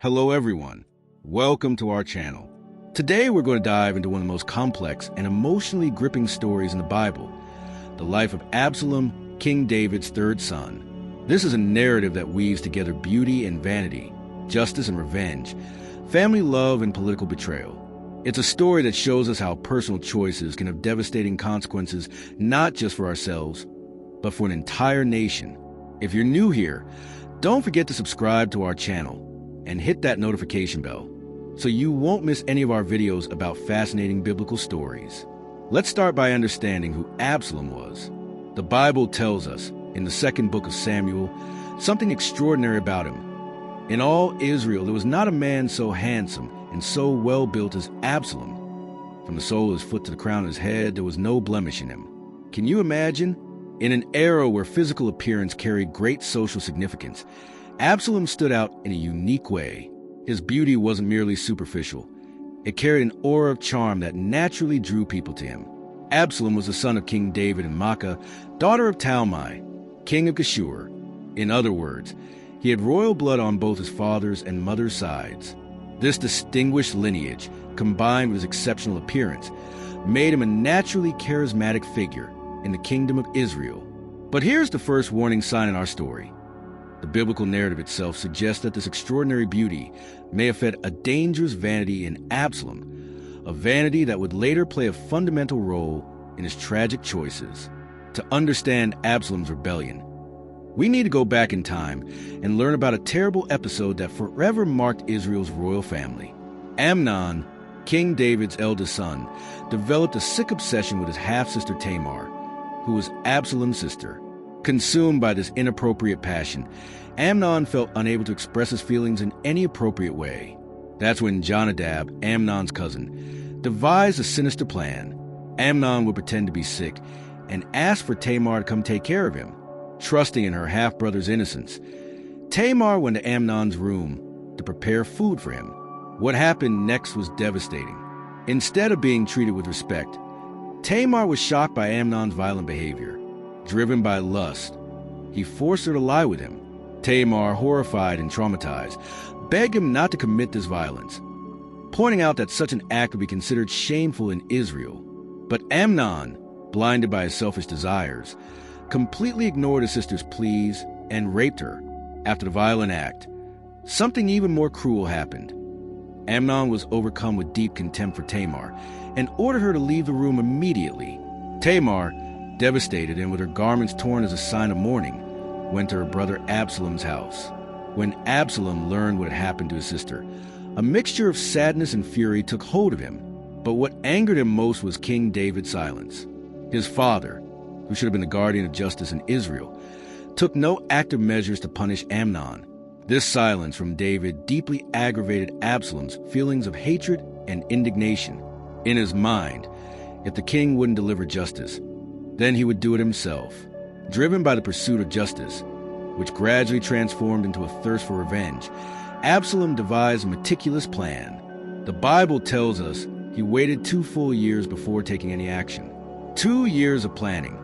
Hello everyone, welcome to our channel. Today we're going to dive into one of the most complex and emotionally gripping stories in the Bible, the life of Absalom, King David's third son. This is a narrative that weaves together beauty and vanity, justice and revenge, family love and political betrayal. It's a story that shows us how personal choices can have devastating consequences not just for ourselves, but for an entire nation. If you're new here, don't forget to subscribe to our channel and hit that notification bell so you won't miss any of our videos about fascinating biblical stories. Let's start by understanding who Absalom was. The Bible tells us, in the second book of Samuel, something extraordinary about him. In all Israel, there was not a man so handsome and so well-built as Absalom. From the sole of his foot to the crown of his head, there was no blemish in him. Can you imagine? In an era where physical appearance carried great social significance, Absalom stood out in a unique way. His beauty wasn't merely superficial. It carried an aura of charm that naturally drew people to him. Absalom was the son of King David and Maacah, daughter of Tamar, king of Geshur. In other words, he had royal blood on both his father's and mother's sides. This distinguished lineage, combined with his exceptional appearance, made him a naturally charismatic figure in the kingdom of Israel. But here's the first warning sign in our story. The biblical narrative itself suggests that this extraordinary beauty may have fed a dangerous vanity in Absalom, a vanity that would later play a fundamental role in his tragic choices. To understand Absalom's rebellion, we need to go back in time and learn about a terrible episode that forever marked Israel's royal family. Amnon, King David's eldest son, developed a sick obsession with his half-sister Tamar, who was Absalom's sister. Consumed by this inappropriate passion, Amnon felt unable to express his feelings in any appropriate way. That's when Jonadab, Amnon's cousin, devised a sinister plan. Amnon would pretend to be sick and ask for Tamar to come take care of him. Trusting in her half-brother's innocence, Tamar went to Amnon's room to prepare food for him. What happened next was devastating. Instead of being treated with respect, Tamar was shocked by Amnon's violent behavior. Driven by lust, he forced her to lie with him. Tamar, horrified and traumatized, begged him not to commit this violence, pointing out that such an act would be considered shameful in Israel. But Amnon, blinded by his selfish desires, completely ignored his sister's pleas and raped her. After the violent act, something even more cruel happened. Amnon was overcome with deep contempt for Tamar and ordered her to leave the room immediately. Tamar, devastated and with her garments torn as a sign of mourning, went to her brother Absalom's house. When Absalom learned what had happened to his sister, a mixture of sadness and fury took hold of him. But what angered him most was King David's silence. His father, who should have been the guardian of justice in Israel, took no active measures to punish Amnon. This silence from David deeply aggravated Absalom's feelings of hatred and indignation. In his mind, if the king wouldn't deliver justice, then he would do it himself. Driven by the pursuit of justice, which gradually transformed into a thirst for revenge, Absalom devised a meticulous plan. The Bible tells us he waited 2 full years before taking any action. 2 years of planning.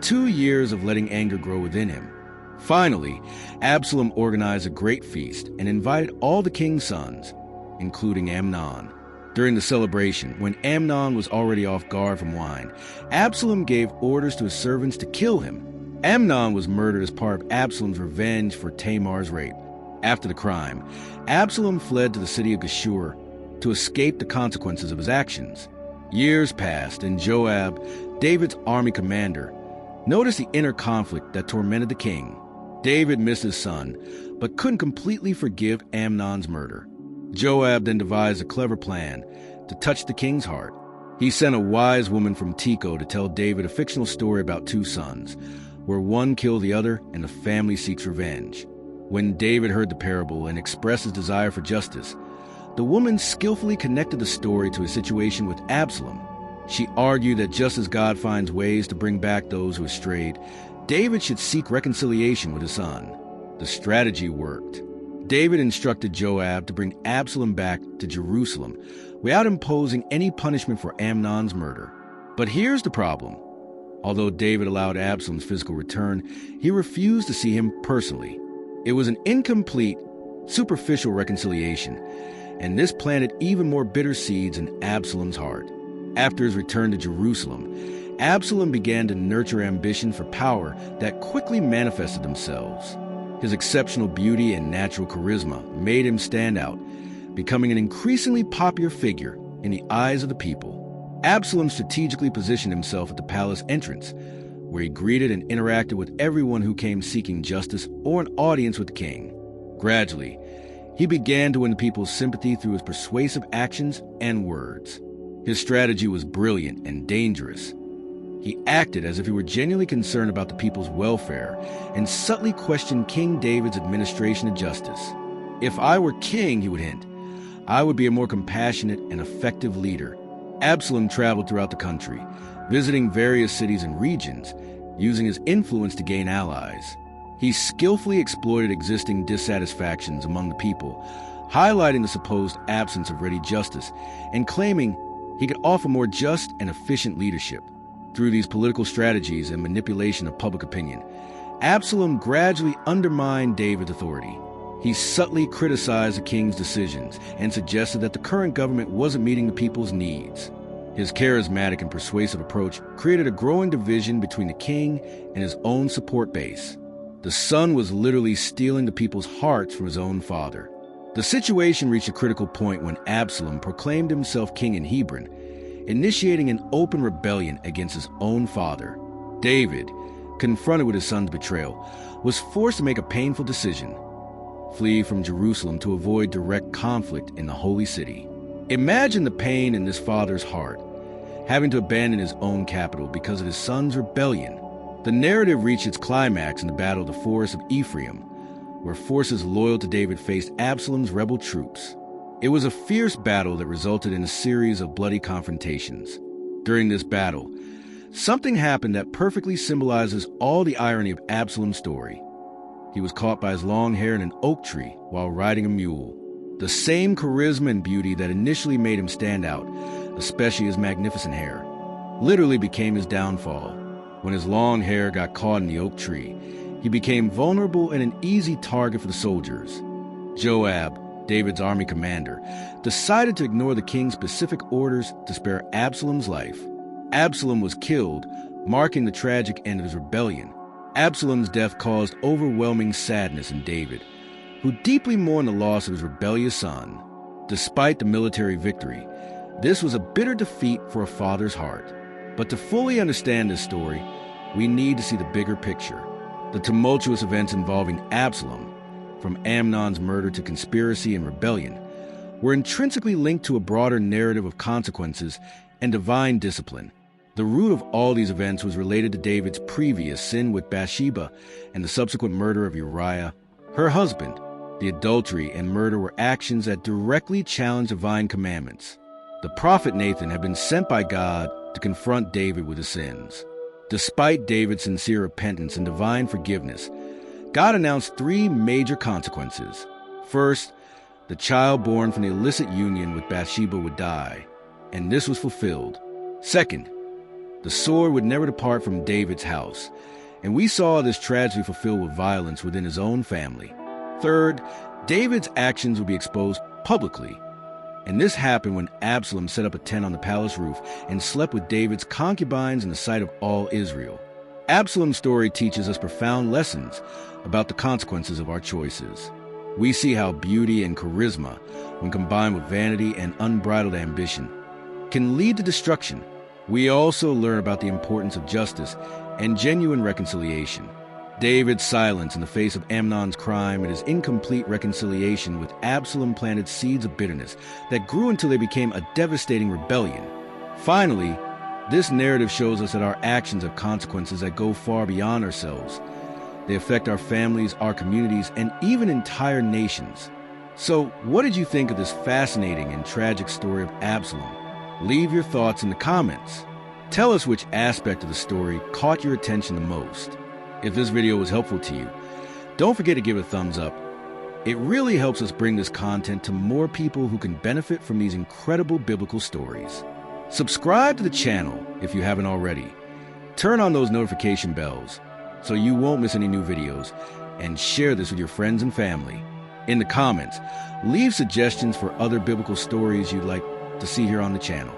2 years of letting anger grow within him. Finally, Absalom organized a great feast and invited all the king's sons, including Amnon. During the celebration, when Amnon was already off guard from wine, Absalom gave orders to his servants to kill him. Amnon was murdered as part of Absalom's revenge for Tamar's rape. After the crime, Absalom fled to the city of Geshur to escape the consequences of his actions. Years passed, and Joab, David's army commander, noticed the inner conflict that tormented the king. David missed his son, but couldn't completely forgive Amnon's murder. Joab then devised a clever plan to touch the king's heart. He sent a wise woman from Tekoa to tell David a fictional story about 2 sons, where one killed the other and the family seeks revenge. When David heard the parable and expressed his desire for justice, the woman skillfully connected the story to his situation with Absalom. She argued that just as God finds ways to bring back those who have strayed, David should seek reconciliation with his son. The strategy worked. David instructed Joab to bring Absalom back to Jerusalem without imposing any punishment for Amnon's murder. But here's the problem. Although David allowed Absalom's physical return, he refused to see him personally. It was an incomplete, superficial reconciliation, and this planted even more bitter seeds in Absalom's heart. After his return to Jerusalem, Absalom began to nurture ambition for power that quickly manifested themselves. His exceptional beauty and natural charisma made him stand out, becoming an increasingly popular figure in the eyes of the people. Absalom strategically positioned himself at the palace entrance, where he greeted and interacted with everyone who came seeking justice or an audience with the king. Gradually, he began to win the people's sympathy through his persuasive actions and words. His strategy was brilliant and dangerous. He acted as if he were genuinely concerned about the people's welfare and subtly questioned King David's administration of justice. "If I were king," he would hint, "I would be a more compassionate and effective leader." Absalom traveled throughout the country, visiting various cities and regions, using his influence to gain allies. He skillfully exploited existing dissatisfactions among the people, highlighting the supposed absence of ready justice and claiming he could offer more just and efficient leadership. Through these political strategies and manipulation of public opinion, Absalom gradually undermined David's authority. He subtly criticized the king's decisions and suggested that the current government wasn't meeting the people's needs. His charismatic and persuasive approach created a growing division between the king and his own support base. The son was literally stealing the people's hearts from his own father. The situation reached a critical point when Absalom proclaimed himself king in Hebron, initiating an open rebellion against his own father. David, confronted with his son's betrayal, was forced to make a painful decision: flee from Jerusalem to avoid direct conflict in the holy city. Imagine the pain in this father's heart, having to abandon his own capital because of his son's rebellion. The narrative reached its climax in the Battle of the Forest of Ephraim, where forces loyal to David faced Absalom's rebel troops. It was a fierce battle that resulted in a series of bloody confrontations. During this battle, something happened that perfectly symbolizes all the irony of Absalom's story. He was caught by his long hair in an oak tree while riding a mule. The same charisma and beauty that initially made him stand out, especially his magnificent hair, literally became his downfall. When his long hair got caught in the oak tree, he became vulnerable and an easy target for the soldiers. Joab, David's army commander, decided to ignore the king's specific orders to spare Absalom's life. Absalom was killed, marking the tragic end of his rebellion. Absalom's death caused overwhelming sadness in David, who deeply mourned the loss of his rebellious son. Despite the military victory, this was a bitter defeat for a father's heart. But to fully understand this story, we need to see the bigger picture. The tumultuous events involving Absalom, from Amnon's murder to conspiracy and rebellion, were intrinsically linked to a broader narrative of consequences and divine discipline. The root of all these events was related to David's previous sin with Bathsheba and the subsequent murder of Uriah, her husband. The adultery and murder were actions that directly challenged divine commandments. The prophet Nathan had been sent by God to confront David with his sins. Despite David's sincere repentance and divine forgiveness, God announced three major consequences. First, the child born from the illicit union with Bathsheba would die, and this was fulfilled. Second, the sword would never depart from David's house, and we saw this tragedy fulfilled with violence within his own family. Third, David's actions would be exposed publicly, and this happened when Absalom set up a tent on the palace roof and slept with David's concubines in the sight of all Israel. Absalom's story teaches us profound lessons about the consequences of our choices. We see how beauty and charisma, when combined with vanity and unbridled ambition, can lead to destruction. We also learn about the importance of justice and genuine reconciliation. David's silence in the face of Amnon's crime and his incomplete reconciliation with Absalom planted seeds of bitterness that grew until they became a devastating rebellion. Finally, this narrative shows us that our actions have consequences that go far beyond ourselves. They affect our families, our communities, and even entire nations. So, what did you think of this fascinating and tragic story of Absalom? Leave your thoughts in the comments. Tell us which aspect of the story caught your attention the most. If this video was helpful to you, don't forget to give it a thumbs up. It really helps us bring this content to more people who can benefit from these incredible biblical stories. Subscribe to the channel if you haven't already. Turn on those notification bells so you won't miss any new videos, and share this with your friends and family. In the comments, leave suggestions for other biblical stories you'd like to see here on the channel.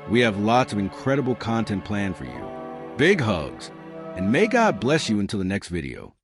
We have lots of incredible content planned for you. Big hugs, and may God bless you until the next video.